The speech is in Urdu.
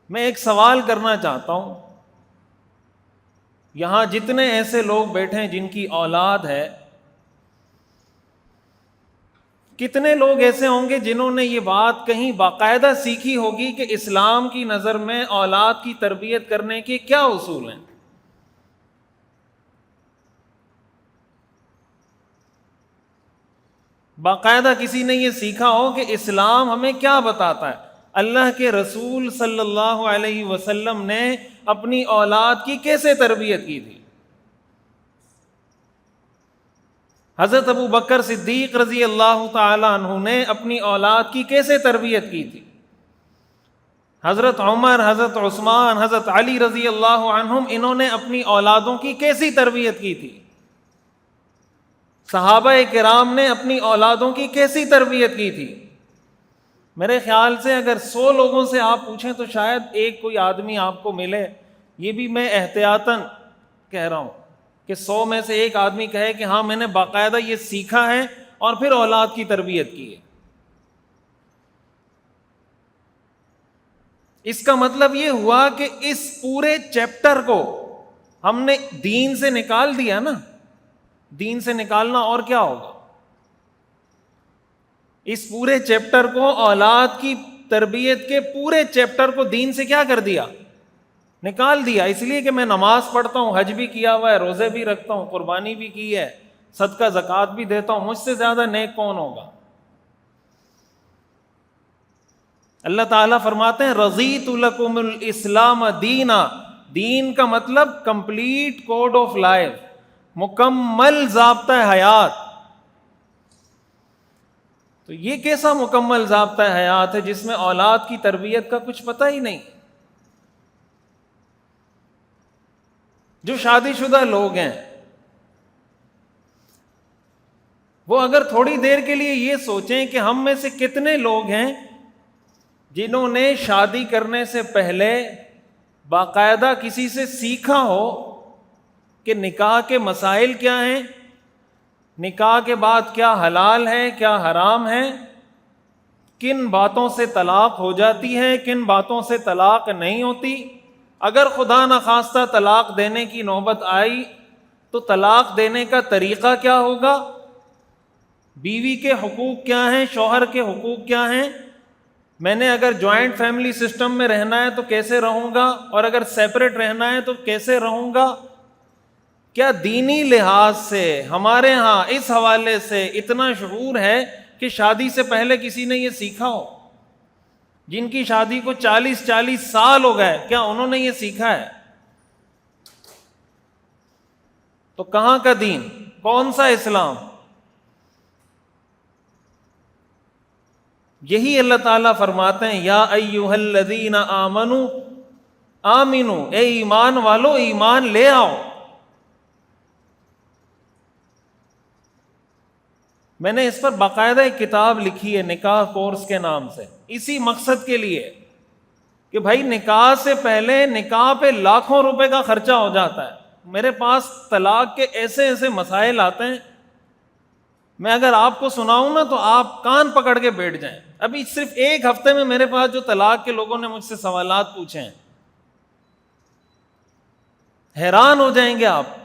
میں ایک سوال کرنا چاہتا ہوں، یہاں جتنے ایسے لوگ بیٹھے ہیں جن کی اولاد ہے، کتنے لوگ ایسے ہوں گے جنہوں نے یہ بات کہیں باقاعدہ سیکھی ہوگی کہ اسلام کی نظر میں اولاد کی تربیت کرنے کے کیا اصول ہیں؟ باقاعدہ کسی نے یہ سیکھا ہو کہ اسلام ہمیں کیا بتاتا ہے، اللہ کے رسول صلی اللہ علیہ وسلم نے اپنی اولاد کی کیسے تربیت کی تھی، حضرت ابو بکر صدیق رضی اللہ تعالی عنہ نے اپنی اولاد کی کیسے تربیت کی تھی، حضرت عمر، حضرت عثمان، حضرت علی رضی اللہ عنہم، انہوں نے اپنی اولادوں کی کیسی تربیت کی تھی، صحابہ کرام نے اپنی اولادوں کی کیسی تربیت کی تھی۔ میرے خیال سے اگر 100 لوگوں سے آپ پوچھیں تو شاید ایک کوئی آدمی آپ کو ملے، یہ بھی میں احتیاطاً کہہ رہا ہوں کہ 100 میں سے ایک آدمی کہے کہ ہاں میں نے باقاعدہ یہ سیکھا ہے اور پھر اولاد کی تربیت کی ہے۔ اس کا مطلب یہ ہوا کہ اس پورے چیپٹر کو ہم نے دین سے نکال دیا نا، دین سے نکالنا اور کیا ہوگا؟ اس پورے چیپٹر کو، اولاد کی تربیت کے پورے چیپٹر کو دین سے کیا کر دیا؟ نکال دیا۔ اس لیے کہ میں نماز پڑھتا ہوں، حج بھی کیا ہوا ہے، روزے بھی رکھتا ہوں، قربانی بھی کی ہے، صدقہ زکوٰۃ بھی دیتا ہوں، مجھ سے زیادہ نیک کون ہوگا؟ اللہ تعالیٰ فرماتے ہیں رضیت لکم الاسلام دینا، دین کا مطلب کمپلیٹ کوڈ آف لائف، مکمل ضابطہ حیات۔ تو یہ کیسا مکمل ضابطہ حیات ہے جس میں اولاد کی تربیت کا کچھ پتہ ہی نہیں؟ جو شادی شدہ لوگ ہیں وہ اگر تھوڑی دیر کے لیے یہ سوچیں کہ ہم میں سے کتنے لوگ ہیں جنہوں نے شادی کرنے سے پہلے باقاعدہ کسی سے سیکھا ہو کہ نکاح کے مسائل کیا ہیں، نکاح کے بعد کیا حلال ہے کیا حرام ہے، کن باتوں سے طلاق ہو جاتی ہے کن باتوں سے طلاق نہیں ہوتی، اگر خدا نخواستہ طلاق دینے کی نوبت آئی تو طلاق دینے کا طریقہ کیا ہوگا، بیوی کے حقوق کیا ہیں، شوہر کے حقوق کیا ہیں، میں نے اگر جوائنٹ فیملی سسٹم میں رہنا ہے تو کیسے رہوں گا، اور اگر سیپریٹ رہنا ہے تو کیسے رہوں گا۔ کیا دینی لحاظ سے ہمارے ہاں اس حوالے سے اتنا شعور ہے کہ شادی سے پہلے کسی نے یہ سیکھا ہو؟ جن کی شادی کو 40 سال ہو گئے، کیا انہوں نے یہ سیکھا ہے؟ تو کہاں کا دین، کون سا اسلام؟ یہی اللہ تعالیٰ فرماتے ہیں یا ایھا الذین آمنوا آمنو، اے ایمان والو ایمان لے آؤ۔ میں نے اس پر باقاعدہ ایک کتاب لکھی ہے نکاح کورس کے نام سے، اسی مقصد کے لیے کہ بھائی نکاح سے پہلے نکاح پہ لاکھوں روپے کا خرچہ ہو جاتا ہے، میرے پاس طلاق کے ایسے ایسے مسائل آتے ہیں، میں اگر آپ کو سناؤں نا تو آپ کان پکڑ کے بیٹھ جائیں۔ ابھی صرف ایک ہفتے میں میرے پاس جو طلاق کے لوگوں نے مجھ سے سوالات پوچھے ہیں، حیران ہو جائیں گے آپ۔